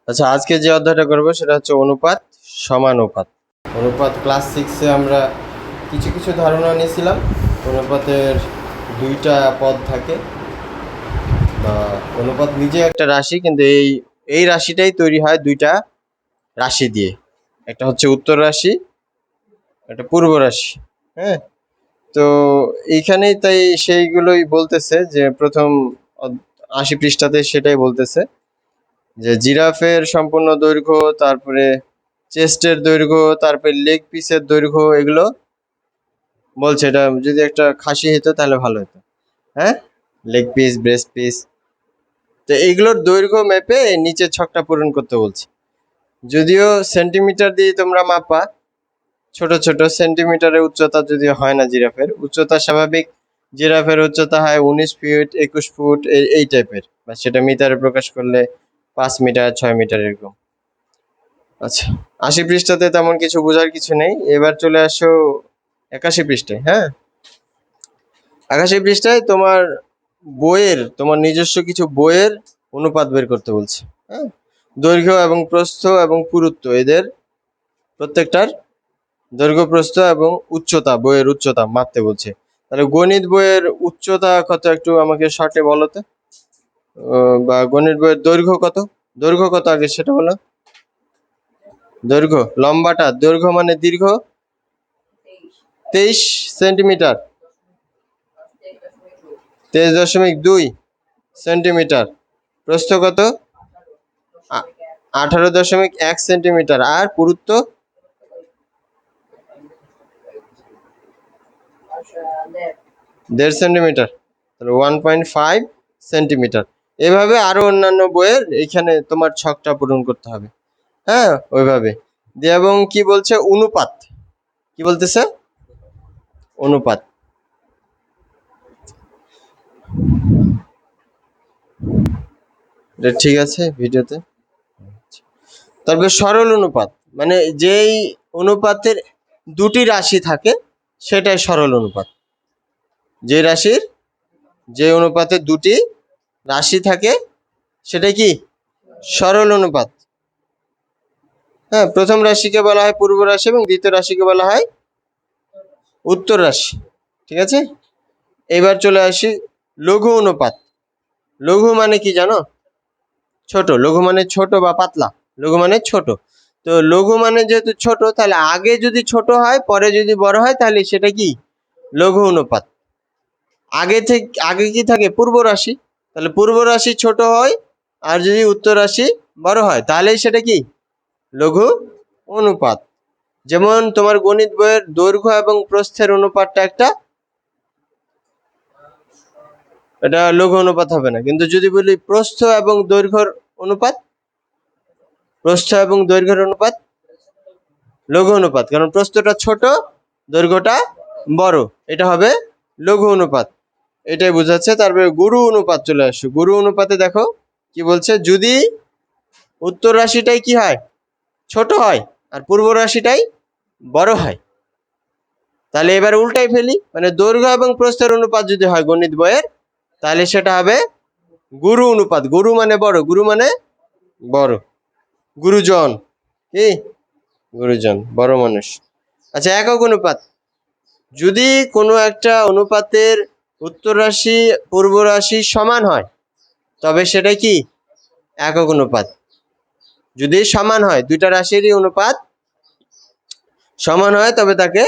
আচ্ছা, আজকে যে অধ্যায়টা করবো সেটা হচ্ছে অনুপাত সমানুপাত। অনুপাত ক্লাস 6-এ আমরা কিছু কিছু ধারণা নিয়েছিলাম। অনুপাতের দুইটা পদ থাকে, বা অনুপাত নিজে একটা রাশি, কিন্তু এই রাশিটাই তৈরি হয় দুইটা রাশি দিয়ে। একটা হচ্ছে উত্তর রাশি, একটা পূর্ব রাশি। হ্যাঁ, তো এইখানেই তাই সেইগুলোই বলতেছে যে প্রথম 80 পৃষ্ঠাতে সেটাই বলতেছে যে জিরাফের সম্পূর্ণ দৈর্ঘ্য, তারপরে চেস্টের দৈর্ঘ্য, তারপরে লেগ পিসের দৈর্ঘ্য, এগুলো বলছে। এটা যদি একটা খাসি হতো তাহলে ভালো হতো। হ্যাঁ, লেগ পিস, ব্রেস্ট পিস, তো এইগুলোর দৈর্ঘ্য মেপে নিচের ছকটা পূরণ করতে বলছে। যদিও সেন্টিমিটার দিয়ে তোমরা মাপা, ছোট ছোট সেন্টিমিটারের উচ্চতা যদিও হয় না জিরাফের উচ্চতা। স্বাভাবিক জিরাফের উচ্চতা হয় 19 ফিট, 21 ফুট, এই টাইপের, বা সেটা মিটারে প্রকাশ করলে 5 মিটার, 6 মিটার এরকম। আচ্ছা, 80 পৃষ্ঠাতে তেমন কিছু বোঝার কিছু নেই। এবার চলে আসো 81 পৃষ্ঠায়। হ্যাঁ, 81 পৃষ্ঠায় তোমার নিজস্ব কিছু বইয়ের অনুপাত বের করতে বলছে। হ্যাঁ, দৈর্ঘ্য এবং প্রস্থ এবং পুরুত্ব, এদের প্রত্যেকটার দৈর্ঘ্য, প্রস্থ এবং উচ্চতা, বইয়ের উচ্চতা মাপতে বলছে। তাহলে গণিত বইয়ের উচ্চতা কত একটু আমাকে শর্টে বলো তো। বা গণিত বইয়ের দৈর্ঘ্য কত আগে সেটা বলো। দৈর্ঘ্য, লম্বাটা, দৈর্ঘ্য মানে দীর্ঘ 23 সেন্টিমিটার, 23.2 সেন্টিমিটার। প্রস্থ কত? 18.1 সেন্টিমিটার। আর পুরুত্ব 1.5 সেন্টিমিটার, তাহলে 1.5 সেন্টিমিটার। এভাবে আরো অন্যান্য বইয়ের এইখানে তোমার ছকটা পূরণ করতে হবে। হ্যাঁ, ওইভাবে দিয়ে। এবং কি বলছে? অনুপাত। কি বলতেছে? অনুপাত। এটা ঠিক আছে ভিডিওতে। তারপরে সরল অনুপাত, মানে যেই অনুপাতের দুটি রাশি থাকে সেটাই সরল অনুপাত। যে অনুপাতের দুটি রাশি থাকে সেটা কি? সরল অনুপাত। হ্যাঁ, প্রথম রাশিকে বলা হয় পূর্ব রাশি এবং দ্বিতীয় রাশিকে বলা হয় উত্তর রাশি। ঠিক আছে, এবার চলে আসি লঘু অনুপাত। লঘু মানে কি জানো? ছোট। লঘু মানে ছোট বা পাতলা। লঘু মানে ছোট। তো লঘু মানে যেহেতু ছোট, তাহলে আগে যদি ছোট হয় পরে যদি বড় হয় তাহলে সেটা কি? লঘু অনুপাত। আগে কি থাকে? পূর্ব রাশি। তাহলে পূর্ব রাশি ছোট হয়, আর যদি উত্তর রাশি বড় হয় তাহলে সেটা কি? লঘু অনুপাত। যেমন তোমার গণিত বইয়ের দৈর্ঘ্য এবং প্রস্থের অনুপাতটা এটা লঘু অনুপাত হবে না। কিন্তু যদি বলি প্রস্থ এবং দৈর্ঘ্যের অনুপাত, লঘু অনুপাত, কারণ প্রস্থটা ছোট, দৈর্ঘ্যটা বড়, এটা হবে লঘু অনুপাত। এটাই বোঝাচ্ছে। তারপরে গুরু অনুপাত চলে আসো। গুরু অনুপাতে দেখো কি বলছে? যদি উত্তর রাশিটাই কি হয়? ছোট হয়, আর পূর্ব রাশিটাই বড় হয়, তাহলে এবার উল্টাই ফেলি, মানে দৈর্ঘ্য এবং প্রস্থের অনুপাত যদি হয় গণিত বইয়ের, তাহলে সেটা হবে গুরু অনুপাত। গুরু মানে বড়, গুরু মানে বড়, গুরুজন। কি? গুরুজন, বড় মানুষ। আচ্ছা, একক অনুপাত। যদি কোনো একটা অনুপাতের উত্তর রাশি পূর্ব রাশি সমান হয় তবে সেটা কি? একক অনুপাত। যদি সমান হয়, দুইটা রাশিরই অনুপাত সমান হয় তবে তাকে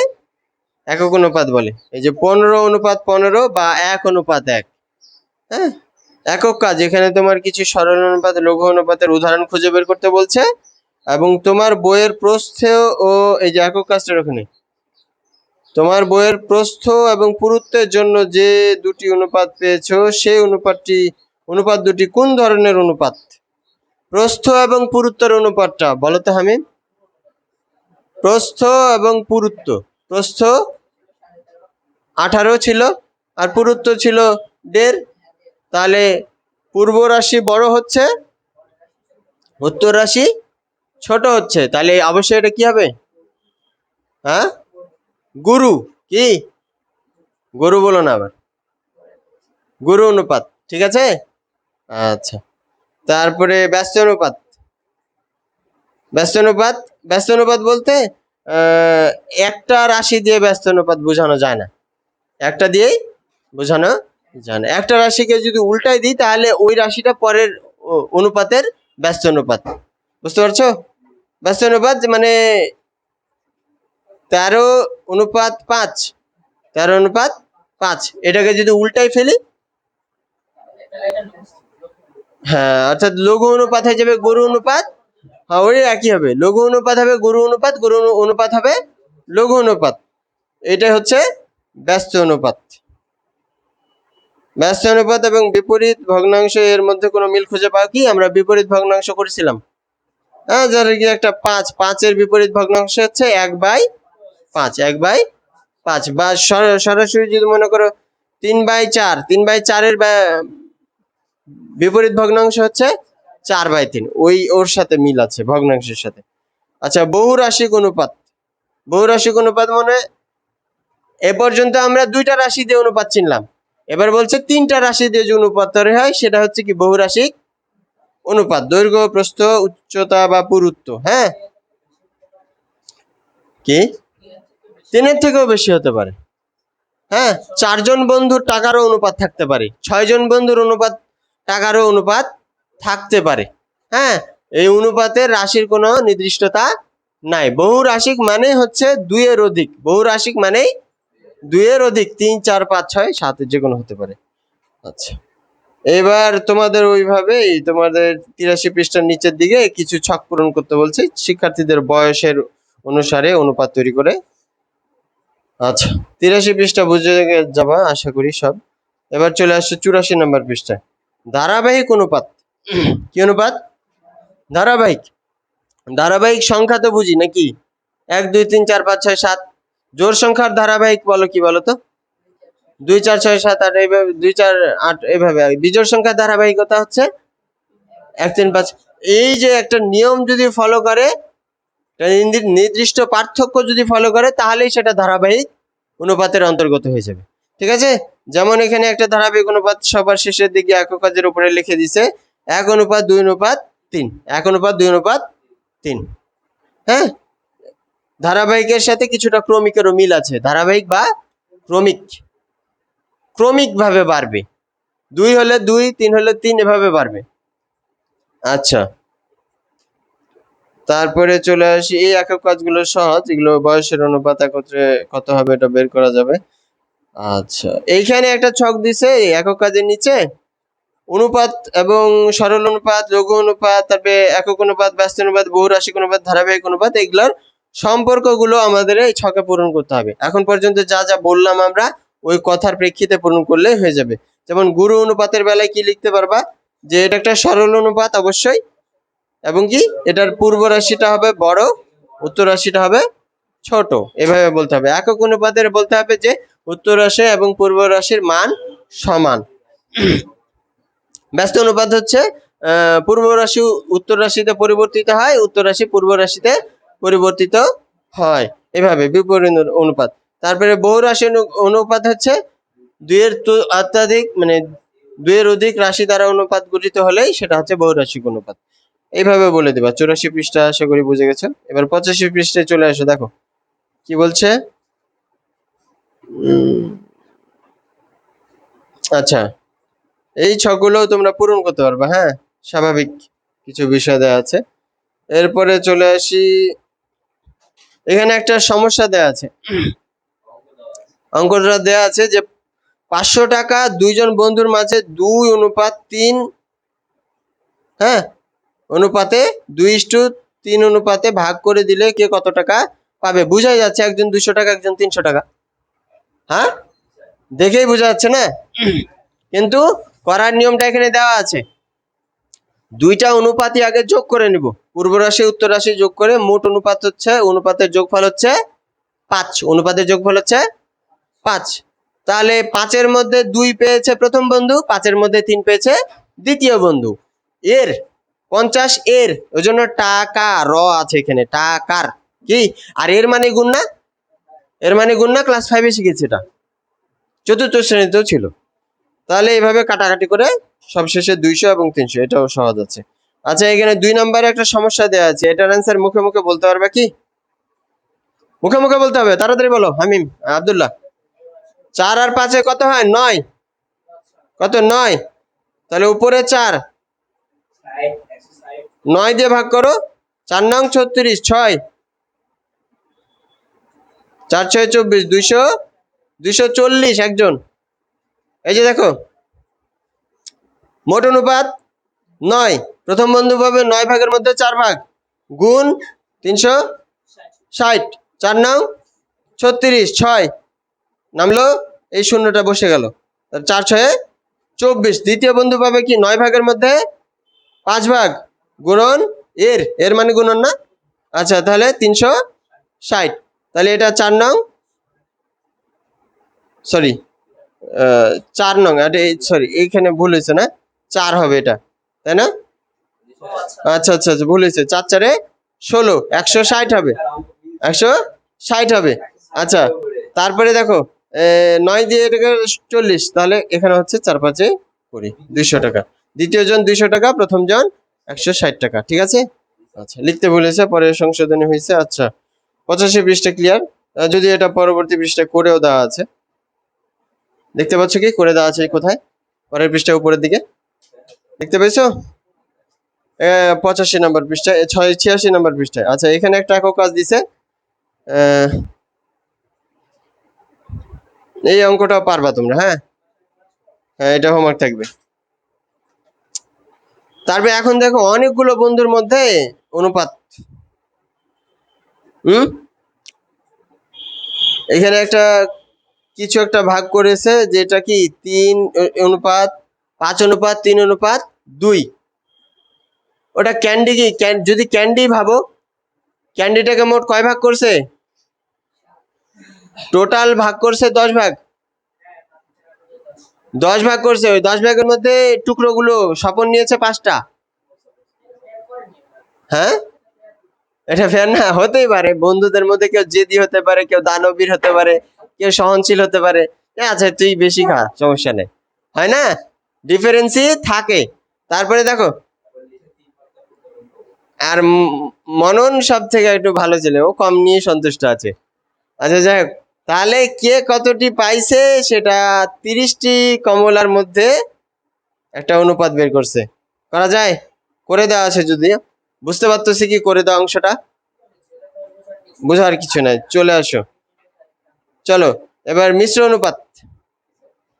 একক অনুপাত বলে। এই যে 15:15 বা 1:1। হ্যাঁ, একক কাজ। এখানে তোমার কিছু সরল অনুপাত, লঘু অনুপাতের উদাহরণ খুঁজে বের করতে বলছে। এবং তোমার বইয়ের প্রস্থে ও এই যে একক কাজটা ওখানে, তোমার বইয়ের প্রস্থ এবং পুরুত্বের জন্য যে দুটি অনুপাত পেয়েছো সেই অনুপাত দুটি কোন ধরনের অনুপাত? প্রস্থ এবং পুরুত্বের অনুপাতটা বলো তো হামিদ। প্রস্থ এবং পুরুত্ব। প্রস্থ 18 ছিল, আর পুরুত্ব ছিল 1.5। তাহলে পূর্ব রাশি বড় হচ্ছে, উত্তর রাশি ছোট হচ্ছে, তাহলে অবশ্যই এটা কি হবে? হ্যাঁ, গুরু। কি? গুরু বলো না আবার, গুরু অনুপাত। ঠিক আছে। আচ্ছা, তারপরে ব্যস্ত অনুপাত। ব্যস্ত অনুপাত, ব্যস্ত অনুপাত বলতে একটা রাশি দিয়ে ব্যস্ত অনুপাত বোঝানো যায় না, একটা দিয়েই বোঝানো যায় না। একটা রাশিকে যদি উল্টাই দিই তাহলে ওই রাশিটা পরের অনুপাতের ব্যস্ত অনুপাত। বুঝতে পারছো? ব্যস্ত অনুপাত মানে 13:5, 13:5, এটাকে যদি উল্টাই ফেলি, হ্যাঁ, অর্থাৎ লঘু অনুপাত হয়ে যাবে গুরু অনুপাত। হ্যাঁ, ওই একই হবে, লঘু অনুপাত হবে গুরু অনুপাত, গুরু অনুপাত হবে লঘু অনুপাত। এটাই হচ্ছে ব্যস্ত অনুপাত। ব্যস্ত অনুপাত এবং বিপরীত ভগ্নাংশ এর মধ্যে কোনো মিল খুঁজে পাও কি? আমরা বিপরীত ভগ্নাংশ করেছিলাম। হ্যাঁ, যার কি একটা 5, 5-এর বিপরীত ভগ্নাংশ হচ্ছে 1/5, 1/5। বা সরাসরি যদি মনে করো 3/4, 3/4-এর বিপরীত ভগ্নাংশ হচ্ছে 4/3। ওর সাথে মিল আছে ভগ্নাংশের সাথে। আচ্ছা, বহুরাশিক অনুপাত। বহুরাশিক অনুপাত মানে এ পর্যন্ত আমরা দুইটা রাশি দিয়ে অনুপাত চিনলাম, এবার বলছে তিনটা রাশি দিয়ে যে অনুপাত তৈরি হয় সেটা হচ্ছে কি বহুরাশিক অনুপাত। দৈর্ঘ্য, প্রস্থ, উচ্চতা বা পুরুত্ব। হ্যাঁ, কি 3-এর থেকেও বেশি হতে পারে। হ্যাঁ, 4 জন বন্ধুর টাকারও অনুপাত থাকতে পারে, 6 জন বন্ধুর অনুপাত টাকারও অনুপাত থাকতে পারে। হ্যাঁ, এই অনুপাতের রাশির কোনো নির্দিষ্টতা নাই। বহুরাশিক মানে হচ্ছে 2-এর অধিক। বহুরাশিক মানে 2-এর অধিক, 3, 4, 5, 6, 7 যে কোনো হতে পারে। আচ্ছা, এবার তোমাদের ওইভাবে তোমাদের 83 পৃষ্ঠার নিচের দিকে কিছু ছক পূরণ করতে বলছি শিক্ষার্থীদের বয়সের অনুসারে অনুপাত তৈরি করে। আচ্ছা, 83 পৃষ্ঠা বুঝে যাবা আশা করি সব। এবার চলে আসছে 84 নম্বর পৃষ্ঠায়, ধারাবাহিক অনুপাত। কি অনুপাত? ধারাবাহিক। ধারাবাহিক সংখ্যা তো বুঝি নাকি, 1, 2, 3, 4, 5, 6, 7। জোড় সংখ্যার ধারাবাহিক বলো কি বলো তো? 2, 4, 6, 7, 8, এইভাবে 2, 4, 8 এইভাবে। বিজোড় সংখ্যার ধারাবাহিকতা হচ্ছে 1, 3, 5। এই যে একটা নিয়ম যদি ফলো করে, নির্দিষ্ট পার্থক্য যদি ফলো করে, তাহলেই সেটা ধারাবাহিক অনুপাতের অন্তর্গত হয়ে যাবে। ঠিক আছে? যেমন এখানে একটা ধারাবাহিক অনুপাত সবার শেষের দিকে একক কাজের উপরে লিখে দিছে 1:2:3, 1:2:3। হ্যাঁ, ধারাবাহিকের সাথে কিছুটা ক্রমিকেরও মিল আছে। ধারাবাহিক বা ক্রমিক, ক্রমিক ভাবে বাড়বে। 2 হলে 2, 3 হলে 3, এভাবে বাড়বে। আচ্ছা, তারপরে চলে আসি, এই একক কাজগুলো সহজ, এগুলো বয়সের অনুপাত একত্রে কত হবে এটা বের করা যাবে। আচ্ছা, এইখানে একটা ছক দিছে একক কাজের নিচে, অনুপাত এবং সরল অনুপাত, লঘু অনুপাত, তারপরে একক অনুপাত, ব্যস্ত অনুপাত, বহুরাশিক অনুপাত, ধারাবাহিক অনুপাত, এগুলোর সম্পর্কগুলো আমাদের এই ছকে পূরণ করতে হবে। এখন পর্যন্ত যা যা বললাম আমরা ওই কথার প্রেক্ষিতে পূরণ করলে হয়ে যাবে। যেমন গুরু অনুপাতের বেলায় কি লিখতে পারবা, যে এটা একটা সরল অনুপাত অবশ্যই, এবং কি এটার পূর্ব রাশিটা হবে বড়, উত্তর রাশিটা হবে ছোট, এভাবে বলতে হবে। একক অনুপাতের বলতে হবে যে উত্তর রাশি এবং পূর্ব রাশির মান সমান। ব্যস্ত অনুপাত হচ্ছে পূর্ব রাশি উত্তর রাশিতে পরিবর্তিত হয়, উত্তর রাশি পূর্ব রাশিতে পরিবর্তিত হয়, এভাবে বিপরীত অনুপাত। তারপরে বহুরাশি অনুপাত হচ্ছে 2-এর অত্যাধিক মানে 2-এর অধিক রাশি দ্বারা অনুপাত গঠিত হলেই সেটা হচ্ছে বহুরাশিক অনুপাত। এইভাবে বলে দিবা। 84 পৃষ্ঠা আশা করি বুঝে গেছো। এবার 85 পৃষ্ঠায় চলে আসো, দেখো কি বলছে। আচ্ছা, এই ছকগুলো তোমরা পূরণ করতে পারবা। হ্যাঁ, স্বাভাবিক কিছু বিষয় দেওয়া আছে। এরপরে চলে আসি, এখানে একটা সমস্যা দেওয়া আছে, অঙ্কটা দেওয়া আছে যে 500 টাকা 2 জন বন্ধুর মাঝে 2:3, হ্যাঁ, অনুপাতে 2:3 অনুপাতে ভাগ করে দিলে কে কত টাকা পাবে? বুঝাই যাচ্ছে একজন 200 টাকা, একজন 300 টাকা। হ্যাঁ, দেখেই বোঝা যাচ্ছে না? কিন্তু করার নিয়মটা এখানে দেওয়া আছে, দুইটা অনুপাতই আগে যোগ করে নিব, পূর্ব রাশি উত্তর রাশি যোগ করে মোট অনুপাত হচ্ছে, অনুপাতের যোগফল হচ্ছে 5, অনুপাতের যোগফল হচ্ছে 5। তাহলে 5-এর মধ্যে 2 পেয়েছে প্রথম বন্ধু, 5-এর মধ্যে 3 পেয়েছে দ্বিতীয় বন্ধু। এর 50 এর, ওই জন্য টাকা র আছে এখানে, টাকার কি, আর এর মানে গুণ না, এর মানে গুণ না, ক্লাস 5-এ শিখেছি এটা, চতুর্থ শ্রেণীতেও ছিল। তাহলে এইভাবে কাটাকাটি করে সবশেষে 200 এবং 300, এটাও সহজ আছে। আচ্ছা, এখানে 2 নম্বরে একটা সমস্যা দেওয়া আছে, এটার অ্যান্সার মুখে মুখে বলতে পারবে কি? মুখে মুখে বলতে হবে, তাড়াতাড়ি বলো। হামিম, আব্দুল্লাহ। 4 আর 5 কত হয়? 9। কত? 9। তাহলে উপরে 4, 9 দিয়ে ভাগ করো। 4 নং 36, 6 4 6 24, 200, 240 একজন। এই যে দেখো, মোট অনুপাত 9। প্রথম বন্ধু পাবে 9 ভাগের মধ্যে 4 ভাগ, গুণ 360। 4 নং 36, 6 নামলো, এই শূন্যটা বসে গেল। 4 6 24। দ্বিতীয় বন্ধু পাবে কি? 9 ভাগের মধ্যে 5 ভাগ, গুণন এর মানে গুণন না? আচ্ছা, তাহলে 360। তাহলে এটা 4 নং, সরি 4 নং, সরি এইখানে ভুল হয়েছে না? 4 হবে এটা, তাই না? আচ্ছা আচ্ছা আচ্ছা, ভুল হয়েছে। 4 4 16, 160 হবে, 160 হবে। আচ্ছা, তারপরে দেখো 9 দিয়ে এটাকে 40, তাহলে এখানে হচ্ছে 4 5 20, 200 টাকা। দ্বিতীয় জন 200 টাকা, প্রথম জন 160 টাকা। ঠিক আছে? আচ্ছা, লিখতে ভুলেছে, পরে সংশোধনী হয়েছে। আচ্ছা, 85 পৃষ্ঠা ক্লিয়ার। যদি এটা পরবর্তী পৃষ্ঠায় করেও দেওয়া আছে, দেখতে পাচ্ছ কি করে দেওয়া আছে? কোথায়? পরের পৃষ্ঠা উপরের দিকে দেখতে পেয়েছো? 85 নম্বর পৃষ্ঠায়, 86 নম্বর পৃষ্ঠায়। আচ্ছা, এখানে একটা একক কাজ দিছে, এই অঙ্কটাও পারবা তোমরা। হ্যাঁ হ্যাঁ, এটা হোমওয়ার্ক থাকবে। তারপরে এখন দেখো, অনেকগুলো বন্ধুর মধ্যে অনুপাত। এখানে একটা কিছু একটা ভাগ করেছে, যেটা কি 3 অনুপাত 5 অনুপাত 3 অনুপাত 2। ওটা ক্যান্ডি কি? যদি ক্যান্ডি ভাবো, ক্যান্ডিটাকে মোট কয় ভাগ করছে? টোটাল ভাগ করছে 10 ভাগ। 10 ভাগ করছে। ওই 10 ভাগের মধ্যে টুকরোগুলো স্বপন নিয়েছে 5টা। হ্যাঁ, এটা ফেয়ার না? হতেই পারে, বন্ধুদের মধ্যে কেউ জেদি হতে পারে, কেউ দানবীর হতে পারে, কেউ সহনশীল হতে পারে। আচ্ছা, তুই বেশি খা, সমস্যা নেই, হয় না? ডিফারেন্সই থাকে। তারপরে দেখো, আর মনন সব থেকে একটু ভালো ছিল, ও কম নিয়ে সন্তুষ্ট আছে। আচ্ছা, যাই হোক, তাহলে কে কতটি পাইছে সেটা 30টি কমলার মধ্যে একটা অনুপাত বের করছে। করা যায়? করে দেওয়া আছে, যদি বুঝতে পারতেছি কি করে দেওয়া অংশটা, বুঝার কিছু নাই, চলে আসো। চলো এবার মিশ্র অনুপাত।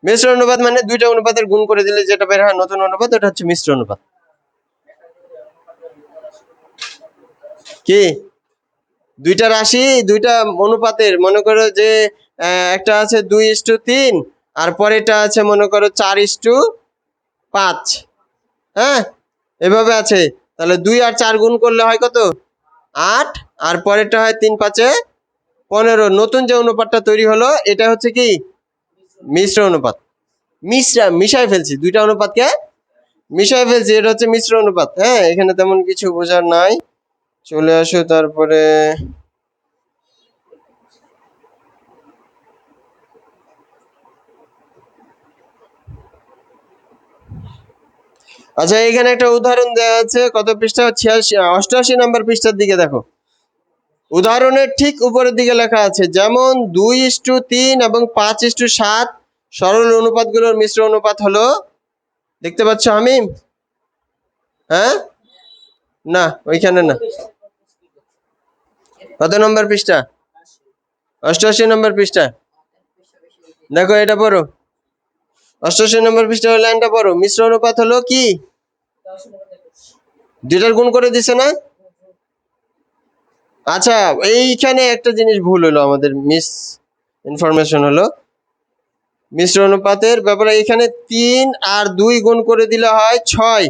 মিশ্র অনুপাত মানে 2টা অনুপাতের গুণ করে দিলে যেটা বের হয় নতুন অনুপাত, ওটা হচ্ছে মিশ্র অনুপাত। কি? 2টা রাশি, 2টা অনুপাতের, মনে করো যে একটা আছে 2:3, আর পরেরটা আছে মনে করো 4:5। হ্যাঁ, এভাবে আছে। তাহলে 2 আর 4 গুণ করলে হয় কত? 8, আর পরেরটা হয় 3 5 15। নতুন যে অনুপাতটা তৈরি হলো, এটা হচ্ছে কি? মিশ্র অনুপাত। মিশাই ফেলছি, 2টা অনুপাতকে মিশাই ফেলছি, এটা হচ্ছে মিশ্র অনুপাত। হ্যাঁ, এখানে তেমন কিছু বোঝার নাই, চলে আসো। তারপরে আচ্ছা, এখানে একটা উদাহরণ দেওয়া আছে, কত পৃষ্ঠা? 88 নম্বর পৃষ্ঠার দিকে দেখো। উদাহরণের ঠিক উপরের দিকে লেখা আছে, যেমন 2:3 এবং 5:7 সরল অনুপাতগুলোর মিশ্র অনুপাত হলো। দেখতে পাচ্ছ হামিম? হ্যাঁ, না ওইখানে না। কত নম্বর পৃষ্ঠা? 88 নম্বর পৃষ্ঠা। দেখো, এটা পড়ো, 88 নম্বর পৃষ্ঠা লাইনটা পড়ো। মিশ্র অনুপাত হলো কি? 2টার গুণ করে দিছে না? আচ্ছা, এইখানে একটা জিনিস ভুল হলো, আমাদের মিস ইনফরমেশন হলো। মিশ্র অনুপাতের ব্যাপারে এখানে 3 আর 2 গুণ করে দিলে হয় 6।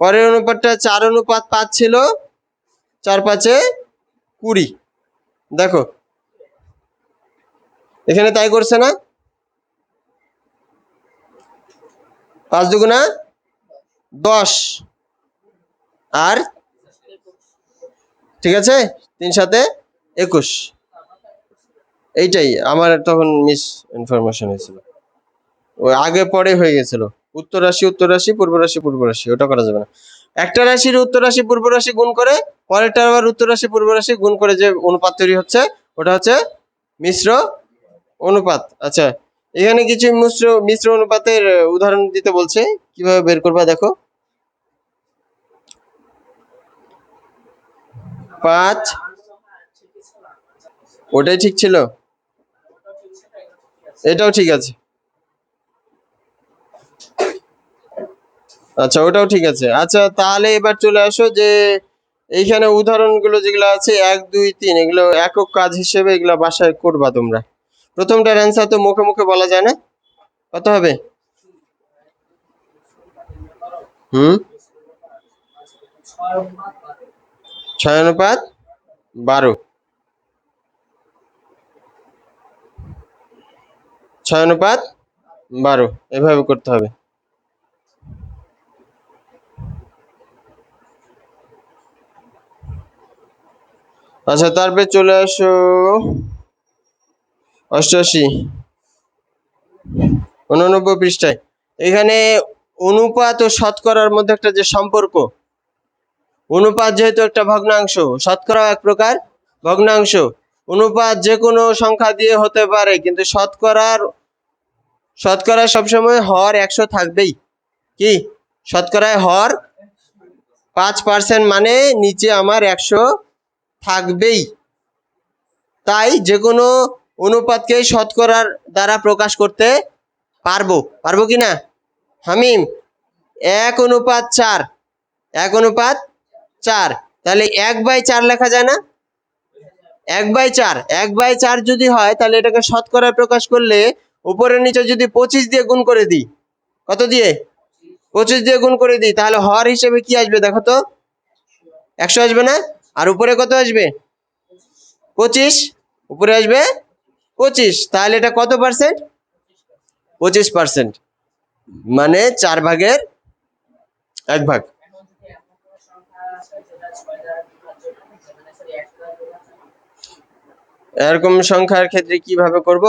পরের অনুপাতটা 4:5 ছিল, 4 5 20। দেখো, এখানে তাই করছে না? 5 দুগুণা 10, আর ঠিক আছে, 3 7 21। এইটাই আমার তখন মিস ইনফরমেশন হয়েছিল, ওই আগে পরে হয়ে গেছিল। উত্তর রাশি উত্তর রাশি, পূর্ব রাশি পূর্ব রাশি, ওটা করা যাবে না। একটা রাশির উত্তর রাশি পূর্ব রাশি গুণ করে পরেরটা আবার উত্তর রাশি পূর্ব রাশি গুণ করে যে অনুপাত তৈরি হচ্ছে ওটা হচ্ছে মিশ্র অনুপাত। আচ্ছা, এখানে কিছু মিশ্র মিশ্র অনুপাতের উদাহরণ দিতে বলছে, কিভাবে বের করবা দেখো। 5, ওটাই ঠিক ছিল, এটাও ঠিক আছে। আচ্ছা, ওটাও ঠিক আছে। আচ্ছা, তাহলে এবার চলে আসো যে এইখানে উদাহরণগুলো যেগুলো আছে 1, 2, 3 এগুলো একক কাজ হিসেবে এগুলো বাসায় করবা তোমরা। প্রথমটার অ্যান্সার তো মুখে মুখে বলা যায় না, কত হবে? 6:12, 6:12 এভাবে করতে হবে। আচ্ছা, তারপরে চলে আসো 88, 89 পৃষ্ঠায়। এখানে অনুপাত ও শতকরার মধ্যে একটা যে সম্পর্ক, অনুপাত যেহেতু একটা ভগ্নাংশ, শতকরা এক প্রকার ভগ্নাংশ। অনুপাত যে কোনো সংখ্যা দিয়ে হতে পারে, কিন্তু শতকরা সবসময় হর 100 থাকবেই। কি শতকরায় হর 5% মানে নিচে আমার 100 থাকবেই। তাই যে কোনো অনুপাতকে শতকরার দ্বারা প্রকাশ করতে পারবো কি না হামিম? 1:4, 1:4, তাহলে 1/4 লেখা যায় না? 1/4 যদি হয় তাহলে এটাকে শতকরায় প্রকাশ করলে উপরে নিচে যদি 25 দিয়ে গুণ করে দিই, কত দিয়ে? 25 দিয়ে গুণ করে দিই, তাহলে হর হিসেবে কি আসবে দেখো তো? 100 আসবে না? আর উপরে কত আসবে? 25, উপরে আসবে 25, তাহলে এটা কত পার্সেন্ট? 25%, মানে 4/1। এরকম সংখ্যার ক্ষেত্রে কিভাবে করব?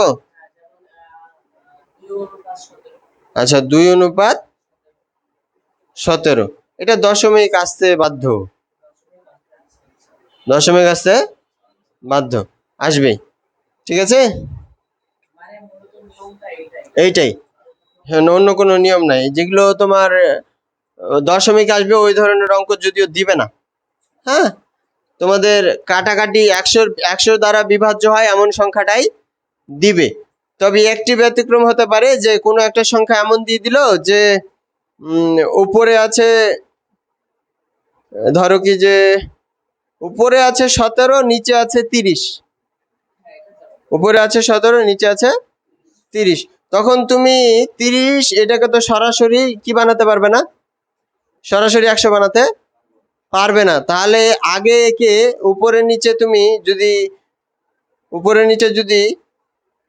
আচ্ছা, 2:17, এটা দশমিক আসতে বাধ্য, দশমিক আসতে বাধ্য, আসবেই। ঠিক আছে, এইটাই। হ্যাঁ, অন্য কোনো নিয়ম নাই। যেগুলো তোমার দশমিক আসবে ওই ধরনের অঙ্ক যদিও দিবে না। হ্যাঁ, তোমাদের কাটাকাটি 100 দ্বারা বিভাজ্য হয় এমন সংখ্যাটাই দিবে। তবে একটি ব্যতিক্রম হতে পারে যে কোনো একটা সংখ্যা এমন দিয়ে দিল যে উপরে আছে, ধরো কি যে উপরে আছে 17, নিচে আছে 30, উপরে আছে 17, নিচে আছে 30, তখন তুমি 30 এটাকে তো সরাসরি কি বানাতে পারবে না, সরাসরি 100 বানাতে পারবে না। তাহলে আগে একে উপরে নিচে তুমি যদি উপরে নিচে যদি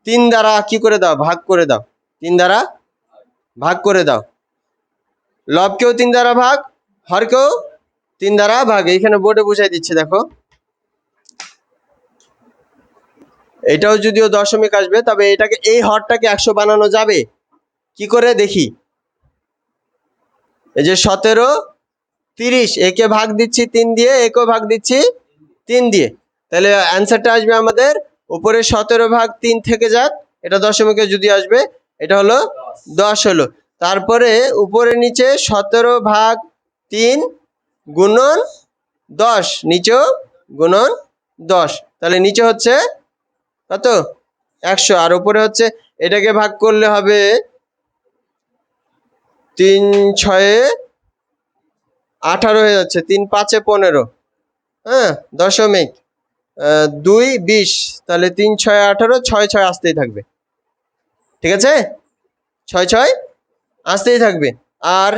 3 দ্বারা কি করে দাও, ভাগ করে দাও, 3 দ্বারা ভাগ করে দাও। লবকেও 3 দ্বারা ভাগ, হরকেও 3 দ্বারা ভাগ। এইখানে বোর্ডে বুঝাই দিচ্ছে দেখো। এটাও যদিও দশমিক আসবে, তবে এটাকে এই হরটাকে 100 বানানো যাবে কি করে দেখি। এই যে 17, 30, একে ভাগ দিচ্ছি 3 দিয়ে, একেও ভাগ দিচ্ছি 3 দিয়ে, তাহলে অ্যান্সারটা আসবে আমাদের উপরে 17/3 থেকে যাক, এটা দশমিকে যদি আসবে, এটা হলো 10 হলো। তারপরে উপরে নিচে 17/3 গুণন 10, নিচেও গুণন 10, তাহলে নিচে হচ্ছে কত? 100, আর উপরে হচ্ছে এটাকে ভাগ করলে হবে 3, 6, 18 হয়ে যাচ্ছে, 3, 5, 15, হ্যাঁ, দশমিক 2, 20, তাহলে 3, 6, 18, 6, 6 আসতেই থাকবে। ঠিক আছে, 6, 6 আসতেই থাকবে, আর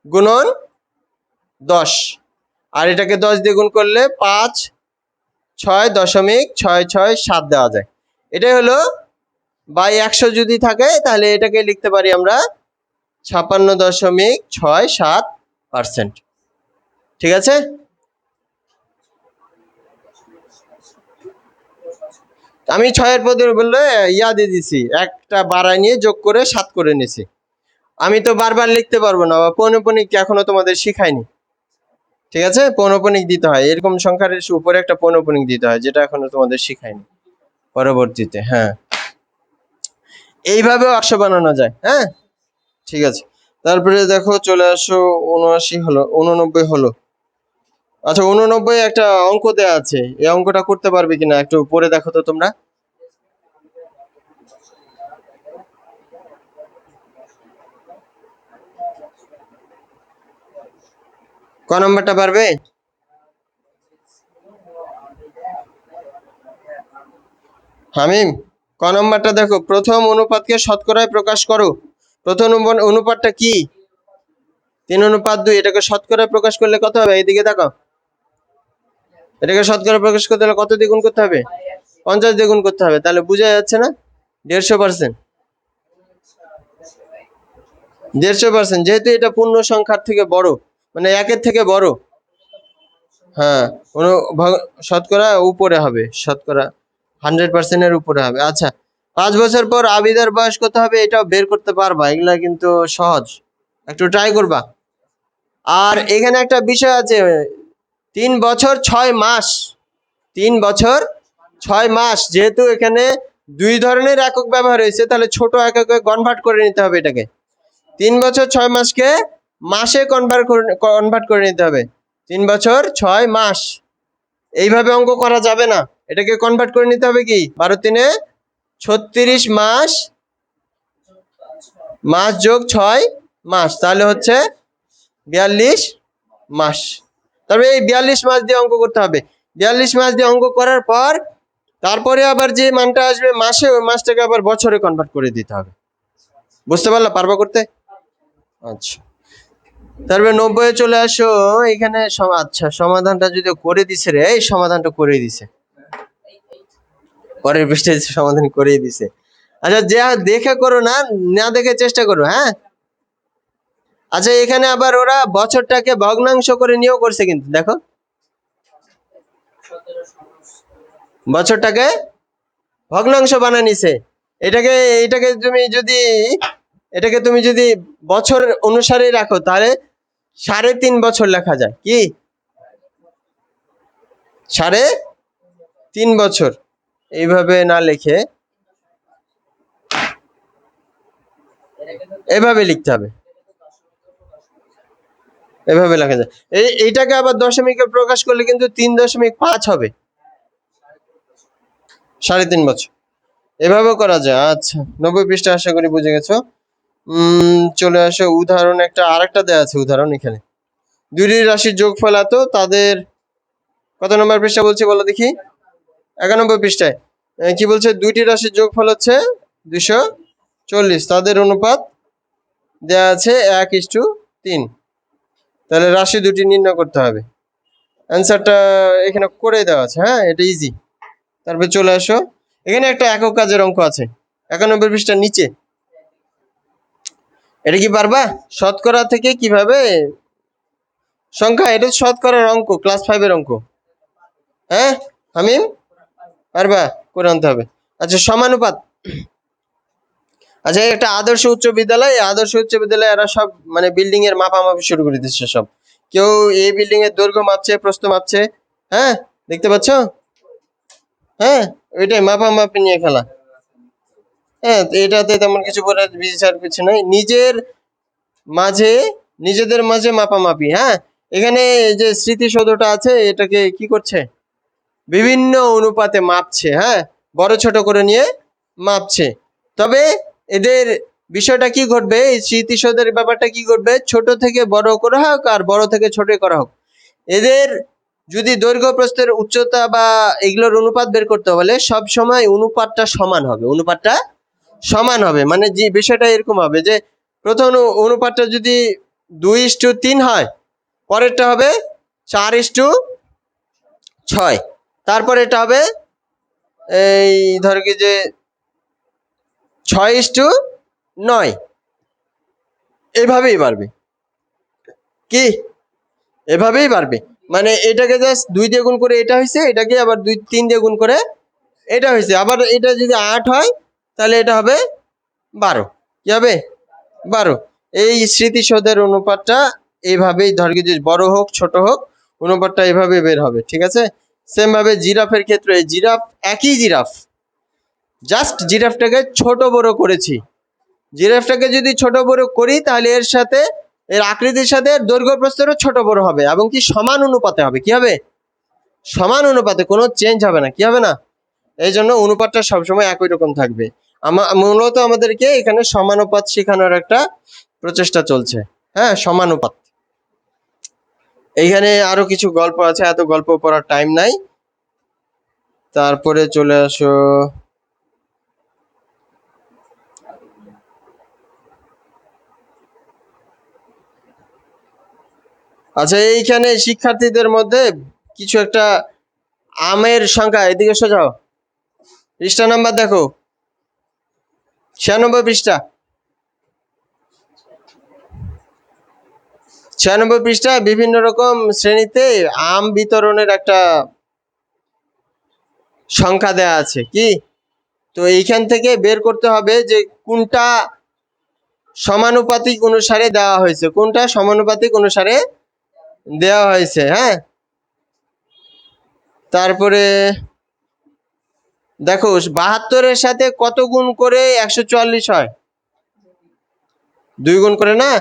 গুণন 10, আর এটাকে 10 দিয়ে গুণ করলে 5, 6.667 দেওয়া যায়। এটাই হলো বাই 100 যদি থাকে তাহলে এটাকে লিখতে পারি আমরা 56.67%। ঠিক আছে, আমি 6-এর পদে বললে ইয়া দিয়ে দিছি, একটা বাড়াই নিয়ে যোগ করে 7 করে নিছি। আমি তো বারবার লিখতে পারবো না, বা পৌনঃপুনিক এখনো তোমাদের শিখাইনি। ঠিক আছে, পৌনঃপুনিক দিতে হয়, এরকম সংখ্যার উপরে একটা পৌনঃপুনিক দিতে হয়, যেটা এখনো তোমাদের শিখায়নি পরবর্তীতে। হ্যাঁ, এইভাবেও 100 বানানো যায়। হ্যাঁ, ঠিক আছে। তারপরে দেখো চলে আসো, 79 হলো, 89 হলো। আচ্ছা, 89 একটা অঙ্ক দেয়া আছে, এই অঙ্কটা করতে পারবে কিনা একটু পড়ে দেখো তো তোমরা। ক নম্বরটা পারবে? হামিম, ক নম্বরটা দেখো, প্রথম অনুপাতকে শতকরায় প্রকাশ করো। প্রথম অনুপাতটা কি? 3:2। এটাকে শতকরায় প্রকাশ করলে কত হবে? এইদিকে দেখো, এটাকে শতকরা প্রকাশ করতে হলে কত দ্বিগুণ করতে হবে? 50 দ্বিগুণ করতে হবে। তাহলে বোঝা যাচ্ছে না? 150%। 150%, যেহেতু এটা পূর্ণ সংখ্যার থেকে বড়, মানে 1-এর থেকে বড়। হ্যাঁ, শতকরা উপরে হবে, শতকরা 100% এর উপরে হবে। আচ্ছা, 5 বছর পর আবিদার বয়স কত হবে? এটাও বের করতে পারবা, এগুলা কিন্তু সহজ, একটু ট্রাই করবা। আর এখানে একটা বিষয় আছে, 3 বছর 6 মাস। 3 বছর 6 মাস, যেহেতু এখানে দুই ধরনের একক ব্যবহার হয়েছে, তাহলে ছোট এককে কনভার্ট করে নিতে হবে এটাকে। 3 বছর 6 মাসকে মাসে কনভার্ট করে নিতে হবে। 3 বছর 6 মাস, এইভাবে অঙ্ক করা যাবে না, এটাকে কনভার্ট করে নিতে হবে কি? 12 × 3 = 36 মাস, মাস যোগ 6 মাস, তাহলে হচ্ছে 42 মাস। তবে এই 42 মাস দিয়ে অঙ্ক করতে হবে। 42 মাস দিয়ে অঙ্ক করার পর তারপরে আবার যে মানটা আসবে মাসে, ওই মাসটাকে আবার বছরে কনভার্ট করে দিতে হবে। বুঝতে পারলা? পারবা করতে? আচ্ছা, তারপরে 90 চলে আসো। এখানে আচ্ছা, সমাধানটা যদি করে দিছে রে, এই সমাধানটা করে দিছে, পরের পৃষ্ঠায় সমাধান করে দিছে। আচ্ছা, যা দেখে করো না, না দেখে চেষ্টা করো। হ্যাঁ, আচ্ছা, এখানে আবার ওরা বছরটাকে ভগ্নাংশ করে নিয়েও করছে, কিন্তু দেখো, বছরটাকে ভগ্নাংশ বানিয়ে নিছে। এটাকে এটাকে তুমি যদি বছর অনুসারে রাখো, তাহলে 3.5 বছর লেখা যায়। কি? 3.5 বছর। এইভাবে না লিখে এভাবে লিখতে হবে, এভাবে লেখা যায়। এইটাকে আবার দশমিকে প্রকাশ করলে কিন্তু 3.5 হবে, 3.5 বছর। এভাবেও করা যায়। আচ্ছা, 90 পৃষ্ঠা আশা করি বুঝে গেছো। চলে আসো, উদাহরণ আরেকটা দেওয়া আছে উদাহরণ এখানে। দুইটি রাশির যোগফল এত, তাদের কত নম্বর পৃষ্ঠা বলছি বলো দেখি? 91 পৃষ্ঠায় কি বলছে? দুইটি রাশির যোগফল হচ্ছে 240, তাদের অনুপাত দেওয়া আছে 1:3। তাহলে রাশি দুটি নির্ণয় করতে হবে। অ্যান্সারটা এখানে করে দেওয়া আছে। হ্যাঁ, এটা ইজি। তারপরে চলে আসো, এখানে একটা একক কাজের অঙ্ক আছে 91 পৃষ্ঠার নিচে। এটা কি পারবা? শতকরা থেকে কিভাবে সংখ্যা, এটা শতকরার অঙ্ক, ক্লাস 5-এর অঙ্ক। হ্যাঁ হামিম, পারবা? করে আনতে হবে। আচ্ছা, সমানুপাত। আচ্ছা, একটা আদর্শ উচ্চ বিদ্যালয়, আদর্শ উচ্চ বিদ্যালয় এরা সব মানে বিল্ডিং এর মাপামাপি শুরু করে দিচ্ছে সব। কেউ এই বিল্ডিং এর দৈর্ঘ্য মাপছে, প্রস্থ মাপছে। হ্যাঁ, দেখতে পাচ্ছ? হ্যাঁ, ওইটাই মাপামাপি নিয়ে খেলা। হ্যাঁ, এটাতে তেমন কিছু বলে বিচার কিছু নাই, নিজেদের মাঝে মাপামাপি। হ্যাঁ, এখানে যে স্মৃতিসৌধটা আছে, এটাকে কি করছে? বিভিন্ন অনুপাতে মাপছে। হ্যাঁ, বড় ছোট করে নিয়ে মাপছে। তবে এদের বিষয়টা কি ঘটবে, এই স্মৃতিসৌধের ব্যাপারটা কি ঘটবে, ছোট থেকে বড় করা হোক আর বড় থেকে ছোট করা হোক, এদের যদি দৈর্ঘ্য প্রস্থের উচ্চতা বা এগুলোর অনুপাত বের করতে বলে, সব সময় অনুপাতটা সমান হবে। অনুপাতটা সমান হবে মানে যে বিষয়টা এরকম হবে যে, প্রথম অনুপাতটা যদি 2:3 হয়, পরেরটা হবে 4:6, তারপর এটা হবে এই ধর কি যে 6:9, এভাবেই বাড়বে। কি? এভাবেই বাড়বে, মানে এটাকে জাস্ট 2 দিয়ে গুণ করে এটা হয়েছে, এটাকে আবার 3 দিয়ে গুণ করে এটা হয়েছে। আবার এটা যদি 8 হয়, তাহলে এটা হবে 12। কি হবে? 12। এই স্মৃতিসৌধের অনুপাতটা এইভাবেই ধর কি যে বড় হোক ছোট হোক, অনুপাতটা এভাবে বের হবে, ঠিক আছে। সেম ভাবে জিরাফের ক্ষেত্রে, জিরাফ একই জিরাফ, জাস্ট জিরাফটাকে ছোট বড় করেছি। জিরাফটাকে যদি ছোট বড় করি তাহলে এর সাথে, এর আকৃতির সাথে দৈর্ঘ্য প্রস্থেরও ছোট বড় হবে এবং কি সমান অনুপাতে হবে। কি হবে? সমান অনুপাতে, কোনো চেঞ্জ হবে না। কি হবে না? এই জন্য অনুপাতটা সবসময় একই রকম থাকবে। মূলত আমাদেরকে এখানে সমানুপাত শেখানোর একটা প্রচেষ্টা চলছে। হ্যাঁ, সমানুপাত। এইখানে আরো কিছু গল্প আছে, এত গল্প পড়ার টাইম নাই। তারপরে চলে আসো, আচ্ছা এইখানে শিক্ষার্থীদের মধ্যে কিছু একটা আমের সংখ্যা, এদিকে সোজাও, পৃষ্ঠা নাম্বার দেখো 96 পৃষ্ঠা, 96 পৃষ্ঠা। বিভিন্ন রকম শ্রেণীতে আম বিতরণের একটা সংখ্যা দেয়া আছে। কি? তো এইখান থেকে বের করতে হবে যে কোনটা সমানুপাতিক অনুসারে দেওয়া হয়েছে, কোনটা সমানুপাতিক অনুসারে দেওয়া হয়েছে। হ্যাঁ, তারপরে দেখো 72-এর সাথে কত গুণ করে 144 হয়? 2 গুণ করে না?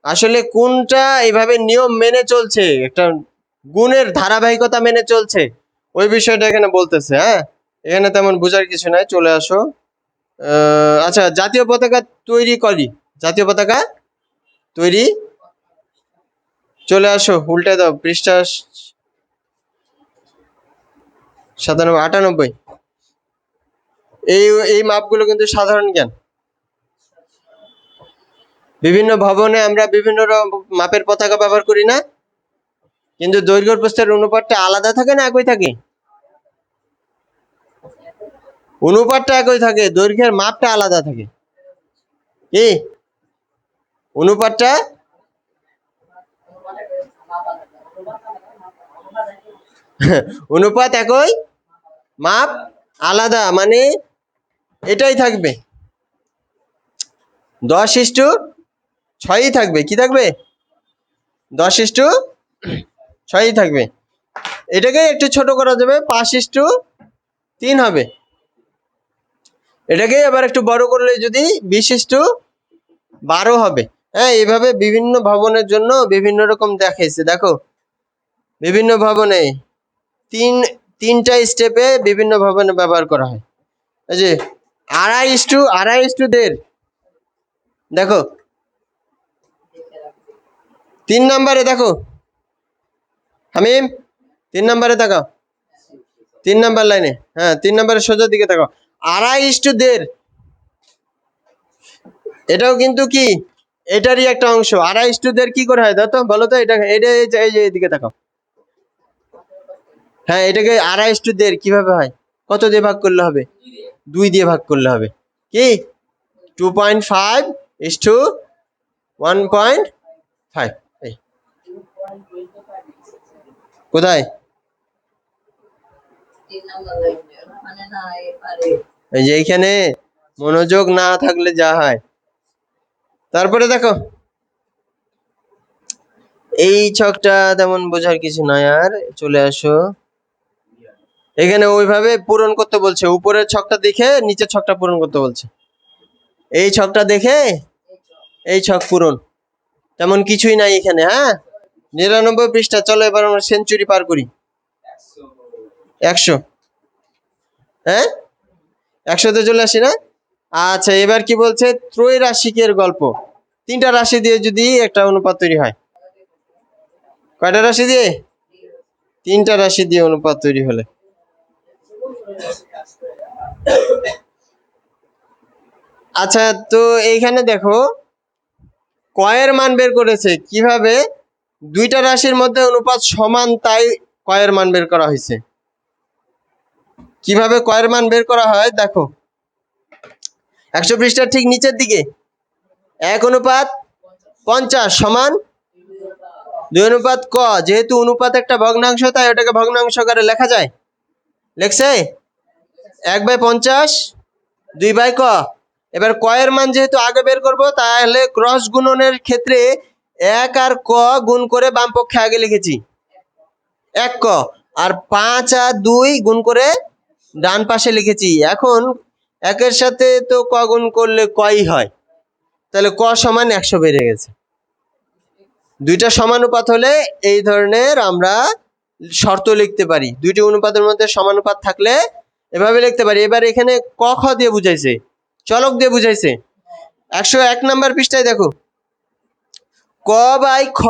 আসলে কোনটা এইভাবে নিয়ম মেনে চলছে, একটা গুণের ধারাবাহিকতা মেনে চলছে, ওই বিষয়টা এখানে বলতেছে। হ্যাঁ, এখানে তেমন বোঝার কিছু নাই, চলে আসো। আচ্ছা, জাতীয় পতাকা তৈরি করি, জাতীয় পতাকা তৈরি, চলে আসো, উল্টে দাও পৃষ্ঠা 97 98। এই এই মাপগুলো কিন্তু সাধারণ জ্ঞান। বিভিন্ন ভবনে আমরা বিভিন্ন মাপের পতাকা ব্যবহার করি না, কিন্তু দৈর্ঘ্য প্রস্থের অনুপাতটা আলাদা থাকে না একই থাকে? অনুপাতটা একই থাকে, দৈর্ঘ্যের মাপটা আলাদা থাকে। কি? অনুপাতটা অনুপাত একই, মাপ আলাদা, মানে এটাই থাকবে 10:6 থাকবে। কি থাকবে? 10:6 থাকবে। এটাকে একটু ছোট করা যাবে, 5:3 হবে। এটাকে আবার একটু বড় করলে যদি 20:12 হবে। হ্যাঁ, এইভাবে বিভিন্ন ভবনের জন্য বিভিন্ন রকম দেখাইছে। দেখো বিভিন্ন ভবনে তিনটা স্টেপে বিভিন্ন ভবনে ব্যবহার করা হয়। এই যে 2.5:1.5 দেখো 3 নম্বরে, দেখো হামিম 3 নম্বরে তাকাও, 3 নম্বর লাইনে, হ্যাঁ 3 নম্বরের সোজা দিকে তাকাও, 2.5:1.5। এটাও কিন্তু কি, এটারই একটা অংশ। 2.5:1.5 কি করে হয় দাও তো, বলো তো। এটা এই যে এদিকে তাকাও। হ্যাঁ, এটাকে 2.5:1.5 কিভাবে হয়? কত দিয়ে ভাগ করলে হবে? 2 দিয়ে ভাগ করলে হবে। কি? 2.5:1.5। কোথায়? এই যে এইখানে মনোযোগ না থাকলে যা হয়। তারপরে দেখো এই ছকটা তেমন বোঝার কিছু নয়, আর চলে আসো। এখানে ওইভাবে পূরণ করতে বলছে, উপরের ছকটা দেখে নিচের ছকটা পূরণ করতে বলছে। এই ছকটা দেখে এই ছক পূরণ, তেমন কিছুই নাই এখানে। হ্যাঁ, 99 পৃষ্ঠা। চলো এবার আমরা সেঞ্চুরি পার করি। 100, হ্যাঁ 100-তে চলে আসি না? আচ্ছা, এবার কি বলছে? ত্রৈরাশিকের গল্প। 3টা রাশি দিয়ে যদি একটা অনুপাত তৈরি হয়। কয়টা রাশি দিয়ে? 3টা রাশি দিয়ে অনুপাত তৈরি হলে। আচ্ছা, তো এইখানে দেখো কয়ের মান বের করেছে। কিভাবে? 2টা রাশির মধ্যে অনুপাত সমান, তাই কয়ের মান বের করা হয়েছে। কিভাবে কয়ের মান বের করা হয় দেখো, 100 পৃষ্ঠার ঠিক নিচের দিকে 1:50 সমান 2 ক। যেহেতু অনুপাত একটা ভগ্নাংশ, তাই ওটাকে ভগ্নাংশ আকারে লেখা যায়। লেখছে 1/50 2/ক। এবার কয়ের মান যেহেতু আগে বের করব, তাহলে ক্রস গুণনের ক্ষেত্রে 1 আর ক গুণ করে বাম পক্ষে আগে লিখেছি। 1 ক, আর 5 আর 2 গুণ করে ডান পাশে লিখেছি। এখন একের সাথে তো ক গুণ করলে কই হয়, তাহলে ক সমান 100 বেড়ে গেছে। দুইটা সমানুপাত হলে এই ধরনের আমরা শর্ত লিখতে পারি। দুইটি অনুপাতের মধ্যে সমানুপাত থাকলে এভাবে লিখতে পারি। এবার এখানে ক খ দিয়ে বুঝাইছে, চলক দিয়ে বুঝাইছে। 101 নম্বর পৃষ্ঠায় দেখো, ক বাই খ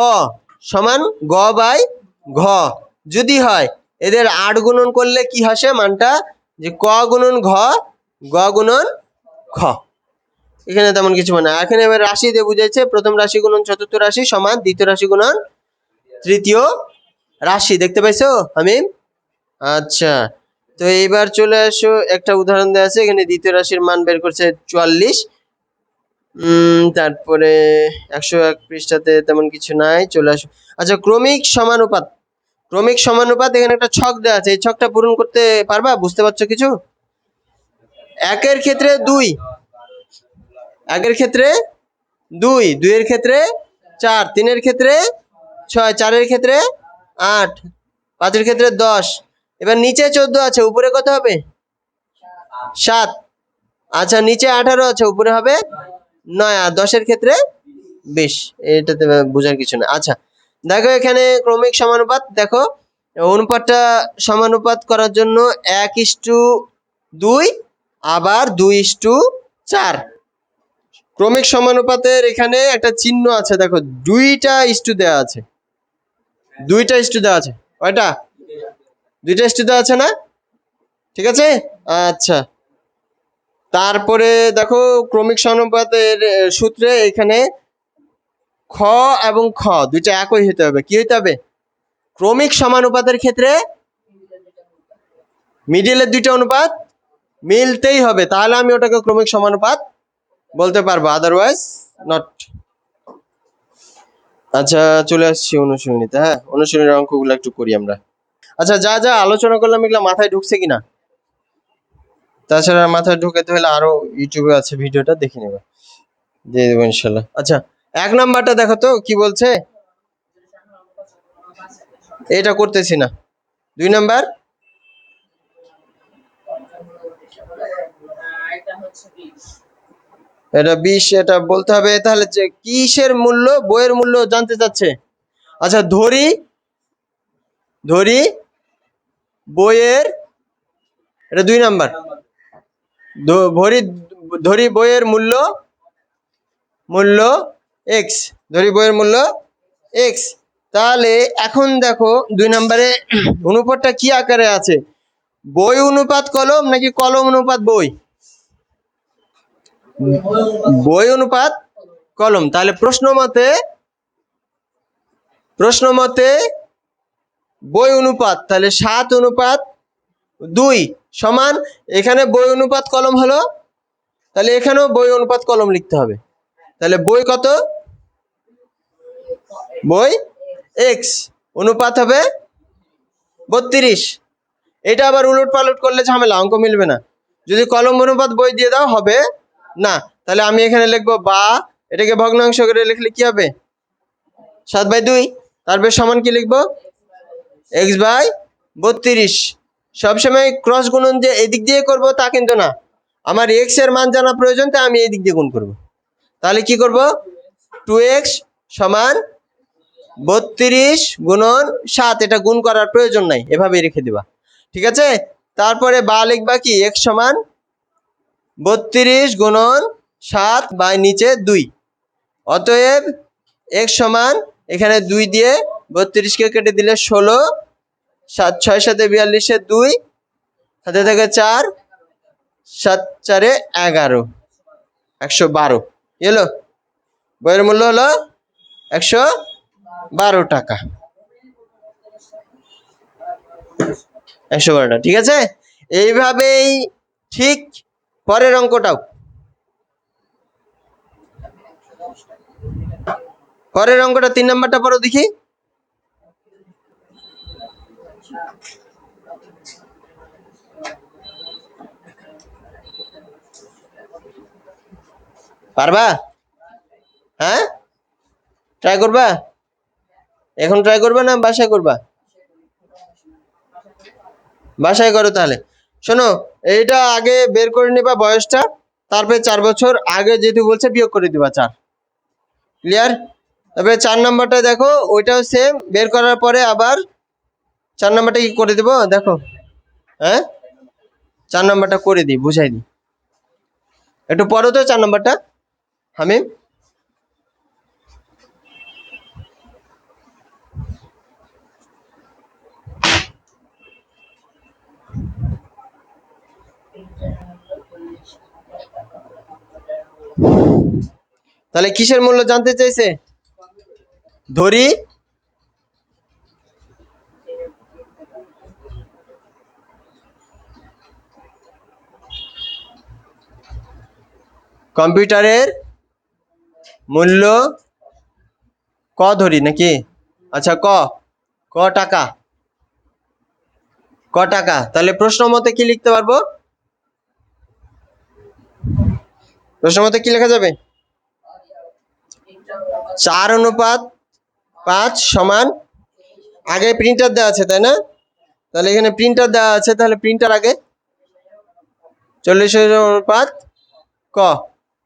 সমান গ বাই ঘ যদি হয়, এদের 8 গুণন করলে কি আসে মানটা, যে ক গুণন ঘ, গ গুণন খ। এখানে তেমন কিছু মানে এখানে এবার রাশি দিয়ে বুঝাইছে, প্রথম রাশি গুণন চতুর্থ রাশি সমান দ্বিতীয় রাশি গুণন তৃতীয় রাশি। দেখতে পাইছো হামিম? আচ্ছা, তো এইবার চলে আসো, একটা উদাহরণ দেওয়া আছে এখানে। দ্বিতীয় রাশির মান বের করছে 44। তারপরে 101 পৃষ্ঠাতে তেমন কিছু নাই, চলে আসো। আচ্ছা, ক্রমিক সমানুপাত। ক্রমিক সমানুপাত এখানে একটা ছক দেওয়া আছে, এই ছকটা পূরণ করতে পারবা? বুঝতে পারছো কিছু? একের ক্ষেত্রে 2, একের ক্ষেত্রে 2, 2 এর ক্ষেত্রে 4, 3 এর ক্ষেত্রে 6, 4 এর ক্ষেত্রে 8, 5 এর ক্ষেত্রে 10। এবার নিচে 14 আছে, উপরে কত হবে? 7। আচ্ছা, নিচে 18 আছে, উপরে হবে 9, আর 10 এর ক্ষেত্রে 20। এটাতে বোঝার কিছু না। আচ্ছা, দেখো এখানে ক্রমিক সমানুপাত, দেখো অনুপাতটা সমানুপাত করার জন্য 1:2 আবার 2:4। ক্রমিক সমানুপাতের এখানে একটা চিহ্ন আছে, দেখো 2টা ইস্টু দেওয়া আছে, 2টা ইস্টু দেওয়া আছে। কয়টা? 2টা ইস্টু দেওয়া আছে না? ঠিক আছে। আচ্ছা, তারপরে দেখো ক্রমিক সমানুপাতের সূত্রে এখানে খ এবং খ দুইটা একই হতে হবে। কি হতে হবে? ক্রমিক সমানুপাতের ক্ষেত্রে মিডিলের দুইটা অনুপাত মিলতেই হবে, তাহলে আমি ওটাকে ক্রমিক সমানুপাত বলতে পারবো, আদারওয়াইজ নট। আচ্ছা, চলে আসছি অনুশীলনীতে। হ্যাঁ, অনুশীলনের অঙ্কগুলো একটু করি আমরা। আচ্ছা, যা যা আলোচনা করলাম এগুলো মাথায় ঢুকছে কিনা? তাছাড়া মাথায় ঢুকাতে হলে আরো ইউটিউবে আছে, ভিডিওটা দেখে নেবে, দিয়ে দেবো ইনশাল্লাহ। আচ্ছা, 1 নাম্বারটা দেখো তো কি বলছে। এটা করতেছি না। 2 নাম্বার, এটা 20, এটা বলতে হবে। তাহলে যে কিসের মূল্য, বইয়ের মূল্য জানতে চাচ্ছে। আচ্ছা, ধরি বইয়ের, এটা 2 নাম্বার। ধরি বইয়ের মূল্য x, ধরি বইয়ের মূল্য x। তাহলে এখন দেখো 2 নাম্বারে অনুপাতটা কি আকারে আছে, বই অনুপাত কলম নাকি কলম অনুপাত বই? বই অনুপাত কলম। তাহলে প্রশ্ন মতে বই অনুপাত, তাহলে 7:2 সমান, এখানে বই অনুপাত কলম হলো, তাহলে এখানেও বই অনুপাত কলম লিখতে হবে। তাহলে বই কত? বই x, অনুপাত হবে 32। এটা আবার উলট পালট করলে ঝামেলা, অঙ্ক মিলবে না। যদি কলম অনুপাত বই দিয়ে দাও হবে না, তাহলে আমি এখানে লিখবো বা, এটাকে ভগ্নাংশ করে লিখলে কি হবে? 7/2। তারপরে সমান কি লিখবো? x/32। সবসময় ক্রস গুণন যে এদিক দিয়ে করব তা কিন্তু না, আমার x এর মান জানা প্রয়োজন, তাই আমি এদিক দিয়ে গুণ করব। তাহলে কি করব? 2x সমান 32 গুণন 7, এটা গুণ করার প্রয়োজন নাই, এভাবেই রেখে দিবা। ঠিক আছে। তারপরে বা লিখবা কি, x সমান 32 গুণন 7 বাই নিচে 2। অতএব x সমান, এখানে 2 দিয়ে 32কে কেটে দিলে 16, 7 6 7 42 2, হাতে থাকে 4, 7 4 11, 112 এলো। বইয়ের মূল্য হলো 112 টাকা। 112 টাকা, ঠিক আছে। এইভাবেই ঠিক পরের অঙ্কটাও। পরের অঙ্কটা 3 নাম্বারটা পড়ো দেখি। পারবা? হ্যাঁ, ট্রাই করবা? এখন ট্রাই করবা না বাসায় করবা? বাসায় করো তাহলে। শোনো, এইটা আগে বের করে নিবা বয়সটা, তারপরে 4 বছর আগে যেহেতু বলছে বিয়োগ করে দিবা 4। ক্লিয়ার? তারপরে 4 নম্বরটা দেখো, ওইটাও সেম, বের করার পরে আবার 4 নম্বরটা কি করে দিব দেখো। হ্যাঁ, 4 নম্বরটা করে দিই, বুঝাই দিই, একটু পড়ো তো 4 নম্বরটা হামিম। তাহলে কিসের মূল্য জানতে চাইছে? ধরি কম্পিউটারের মূল্য ক ধরি নাকি? আচ্ছা, ক টাকা, ক টাকা। তাহলে প্রশ্ন মতে কি লিখতে পারবো? প্রশ্ন মতে কি লেখা যাবে? 4:5 সমান, আগে প্রিন্টার দেওয়া আছে তাই না? তাহলে এখানে প্রিন্টার দেওয়া আছে, তাহলে প্রিন্টার আগে 40,000 ক,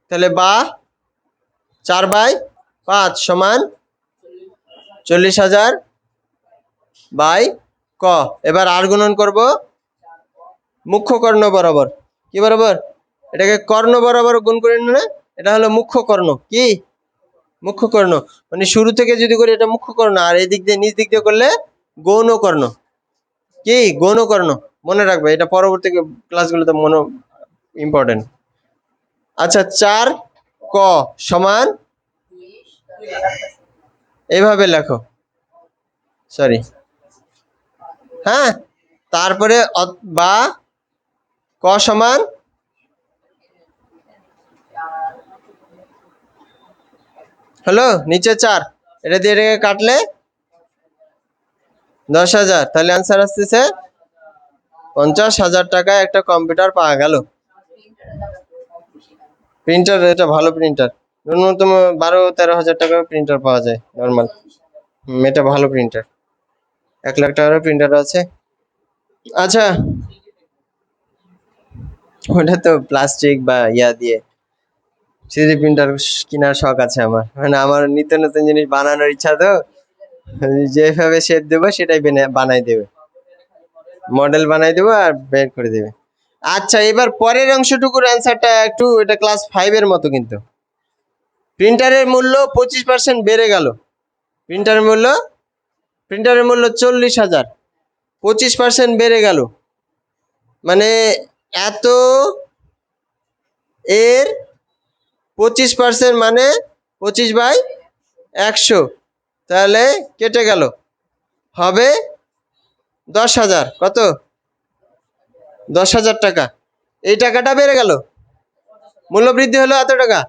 তাহলে বা 4/5 সমান 40,000 বাই ক। এবার আর গুণন করব মুখ্য কর্ণ বরাবর। কি বরাবর? এটাকে কর্ণ বরাবর গুণ করে না, এটা হলো মুখ্য কর্ণ। কি মুখ্য কর্ণ? মানে শুরু থেকে যদি করি এটা মুখ্য কর্ণ, আর এই দিক দিয়ে নিচ দিক দিয়ে করলে গৌণ কর্ণ। কি গৌণ কর্ণ? মনে রাখবে, এটা পরবর্তী ক্লাসগুলোতে মনে ইম্পর্টেন্ট। আচ্ছা, 4 ক সমান এইভাবে লেখো, সরি, হ্যাঁ। তারপরে বা ক সমান হলো নিচে 4, এটা দিয়ে এটাকে কাটলে 10,000, তাহলে আনসার আসতেছে 50,000 টাকায় একটা কম্পিউটার পাওয়া গেল। প্রিন্টার, এটা ভালো প্রিন্টার, ন্যূনতম 12-13 হাজার টাকার প্রিন্টার পাওয়া যায় নর্মাল। এটা ভালো প্রিন্টার, 1 লাখ টাকার প্রিন্টার আছে। আচ্ছা, ওটা তো প্লাস্টিক বা ইয়া দিয়ে, থ্রিডি প্রিন্টার কেনার শখ আছে আমার, মানে আমার নিত্য নতুন জিনিস বানানোর ইচ্ছা, তো যেভাবে শেপ দেবো সেটাই বানাই দেবে, মডেল বানাই দেবো আর বের করে দেবে। আচ্ছা, এবার পরের অংশটুকুর অ্যান্সারটা একটু, এটা ক্লাস 5-এর মতো কিন্তু। প্রিন্টারের মূল্য 25% বেড়ে গেল। প্রিন্টারের মূল্য 40,000, 25% বেড়ে গেল, মানে এত এর 25% মানে 25/100, তাহলে কেটে গেল, হবে 10,000। কত? 10,000 টাকা। এই টাকাটা বেড়ে গেল, মূল্য বৃদ্ধি হলো এত টাকা।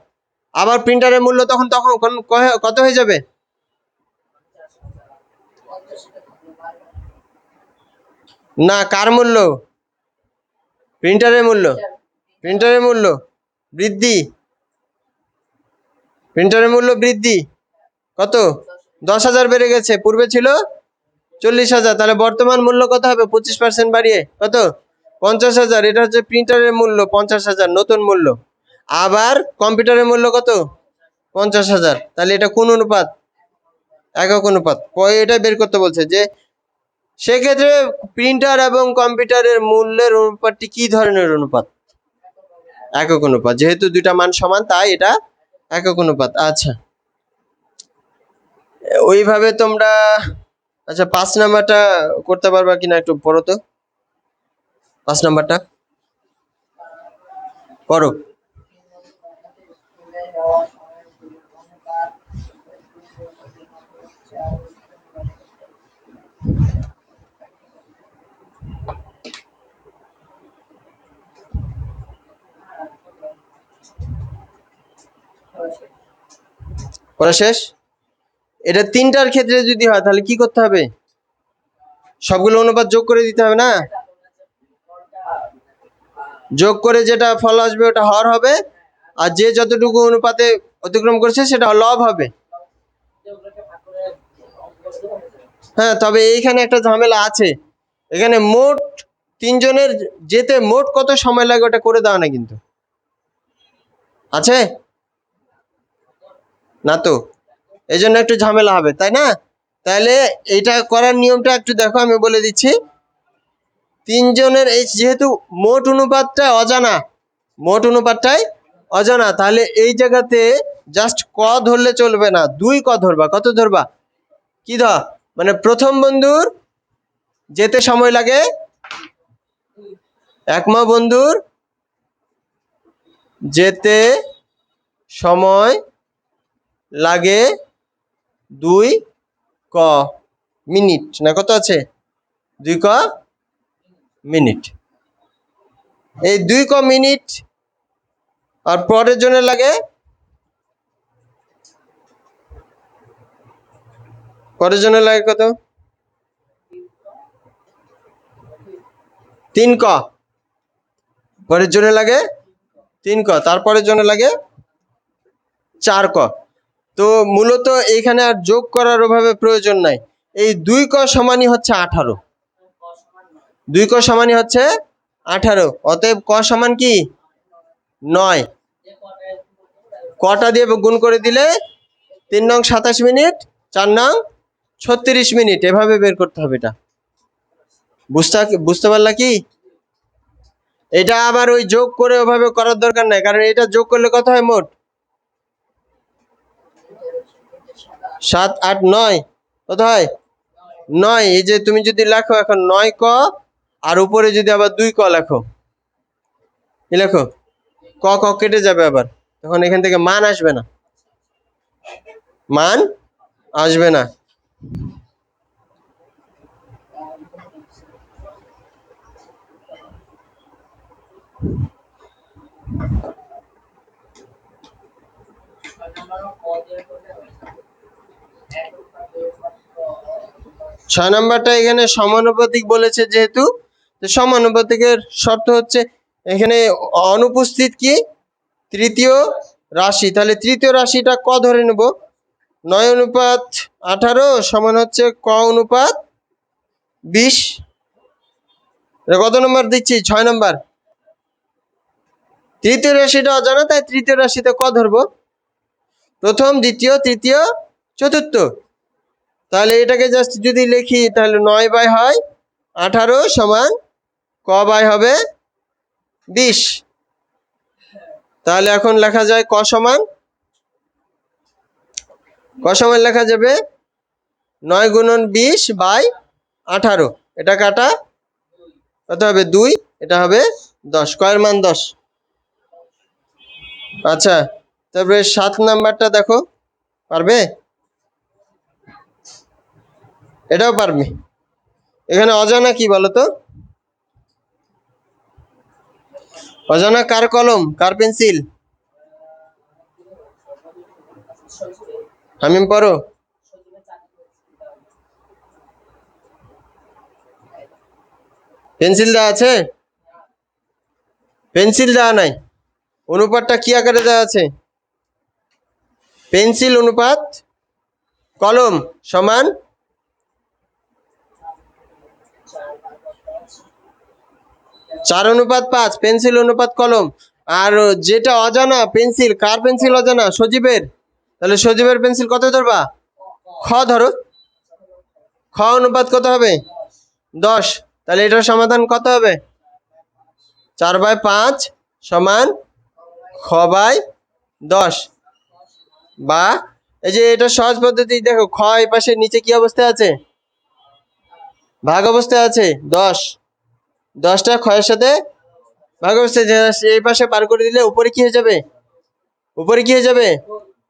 আবার প্রিন্টারের মূল্য তখন তখন কত হয়ে যাবে? না, কার মূল্য? প্রিন্টারের মূল্য, প্রিন্টারের মূল্য বৃদ্ধি, প্রিন্টারের মূল্য বৃদ্ধি। কত? 10,000 বেড়ে গেছে, পূর্বে ছিল 40,000, তাহলে বর্তমান মূল্য কত হবে? 25% বাড়িয়ে কত? 50,000। এটা হচ্ছে প্রিন্টারের মূল্য 50,000 নতুন মূল্য। আবার কম্পিউটারের মূল্য কত? 50,000। তাহলে এটা কোন অনুপাত? একক অনুপাত। এটা বের করতে বলছে যে সেক্ষেত্রে প্রিন্টার এবং কম্পিউটারের মূল্যের অনুপাতটি কি ধরনের অনুপাত? একক অনুপাত, যেহেতু দুইটা মান সমান তাই এটা একক অনুপাত। আচ্ছা, ওইভাবে তোমরা, আচ্ছা 5 নাম্বারটা করতে পারবা কিনা একটু পড়ো তো, 5 নাম্বারটা পড়ো। পড়া শেষ? এটা 3টার ক্ষেত্রে যদি হয় তাহলে কি করতে হবে? সবগুলো অনুপাত যোগ করে দিতে হবে না? যোগ করে যেটা ফল আসবে ওটা হর হবে, আর যে যতটুকু অনুপাতে অতিক্রম করছে সেটা লব হবে। হ্যাঁ, তবে এইখানে একটা ঝামেলা আছে, এখানে মোট তিনজনের যেতে মোট কত সময় লাগে ওটা করে দাও না কিন্তু আছে না তো, এই জন্য একটু ঝামেলা হবে তাই না? তাহলে এটা করার নিয়মটা একটু দেখো, আমি বলে দিচ্ছি। তিনজনের এই যেহেতু মোট অনুপাতটাই অজানা, তাহলে এই জায়গাতে জাস্ট ক ধরলে চলবে না, 2 ক ধরবা। কত ধরবা? কি ধর, মানে প্রথম বন্ধুর যেতে সময় লাগে, একমা বন্ধুর যেতে সময় লাগে 2 ক মিনিট, না কত আছে? 2 ক মিনিট। এই 2 ক মিনিট আর পরের জন্য লাগে কত? 3 ক। পরের জন্য লাগে 3 ক, তারপরের জন্য লাগে 4 ক। তো মূলত এইখানে আর যোগ করার ওভাবে প্রয়োজন নাই। এই 2 ক সমানই হচ্ছে 18। 2 ক সমানই হচ্ছে 18। অতএব ক সমান কি 9। কটা দিয়ে গুণ করে দিলে 3 নং 27 মিনিট, 4 নং 36 মিনিট, এভাবে বের করতে হবে। এটা বুঝতে পারলা কি? এটা আবার ওই যোগ করে ওভাবে করার দরকার নাই, কারণ এটা যোগ করলে কত হয় মোট? 7 8 9, কত হয়? 9। এই যে তুমি যদি লেখো এখন 9 ক, আর উপরে যদি আবার 2 ক লেখো, কি লেখো? ক ক কেটে যাবে, আবার তখন এখান থেকে মান আসবে না, মান আসবে না। ছয় নম্বরটা এখানে সমানুপাতিক বলেছে, যেহেতু সমানুপাতিকের শর্ত হচ্ছে এখানে অনুপস্থিত কি তৃতীয় রাশি। তাহলে তৃতীয় রাশিটা ক ধরে নেব। 9 অনুপাত 18 সমান হচ্ছে ক অনুপাত 20। কত নম্বর দিচ্ছি? 6 নম্বর। তৃতীয় রাশিটা অজানা, তাই তৃতীয় রাশিতে ক ধরবো, প্রথম দ্বিতীয় তৃতীয় চতুর্থ। তাহলে এটাকে জাস্ট যদি লিখি, তাহলে 9/18 সমান ক বাই হবে 20। তাহলে এখন লেখা যায় ক সমান লেখা যাবে 9 গুণন 20/18। এটা কাটা কত হবে? 2। এটা হবে 10। কয়ের মান 10। আচ্ছা, তারপরে 7 নাম্বারটা দেখো, পারবে? এটাও পারবে। এখানে অজানা কি বলতো? অজানা কার কলম, কার পেন্সিল? হামিম পড়ো। পেন্সিল দেওয়া আছে? পেন্সিল দেওয়া নাই। অনুপাতটা কি আকারে দেওয়া আছে? পেন্সিল অনুপাত কলম সমান 4 অনুপাত 5। পেন্সিল অনুপাত কলম। আর যেটা অজানা পেন্সিল, কার পেন্সিল অজানা? সজীবের। তাহলে সজীবের পেন্সিল কত ধরবা? খ ধরো। খ অনুপাত কত হবে? 10। তাহলে এটার সমাধান কত হবে? 4/5 সমান খ/10। বা এই যে এটা সহজ পদ্ধতি, দেখো খ এই পাশে নিচে কি অবস্থায় আছে? ভাগ অবস্থায় আছে। 10টা ক্ষয়ের সাথে ভাগ অবস্থায়, এই পাশে পার করে দিলে উপরে কি হয়ে যাবে?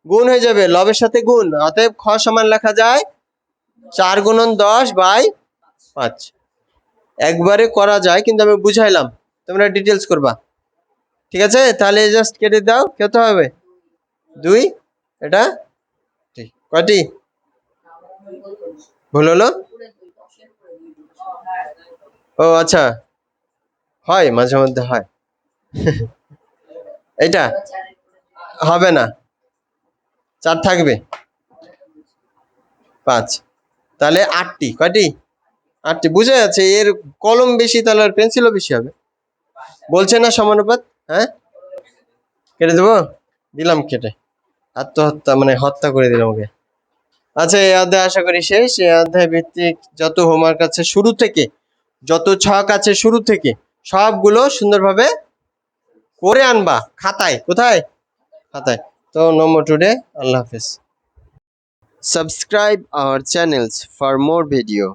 গুণ হয়ে যাবে, লবের সাথে গুণ। অতএব খ সমান লেখা যায় 4 গুণন 10/5। একবারে করা যায়, কিন্তু আমি বুঝাইলাম, তোমরা ডিটেলস করবা। ঠিক আছে, তাহলে জাস্ট কেটে দাও। কত হবে? 2। এটা ঠিক। কয়টি ভুল হলো? ও আচ্ছা, হয় মাঝে মধ্যে হয়। এটা হবে না, 4 থাকবে 5। তাহলে 8টি। কয়টি? 8টি বুঝে যাচ্ছে, এর কলম বেশি তাহলে আর পেন্সিলও বেশি হবে। বলছে না সমানুপাত? হ্যাঁ, কেটে দেবো, দিলাম কেটে, আত্মহত্যা মানে হত্যা করে দিলাম ওকে। আচ্ছা, এই অধ্যায় আশা করি শেষ। এই অধ্যায় ভিত্তিক যত হোমওয়ার্ক আছে শুরু থেকে, যত ছক আছে শুরু থেকে, সবগুলো সুন্দরভাবে করে আনবা খাতায়। কোথায়? খাতায়। তো no more today. Allah Hafiz. Subscribe our channels for more video.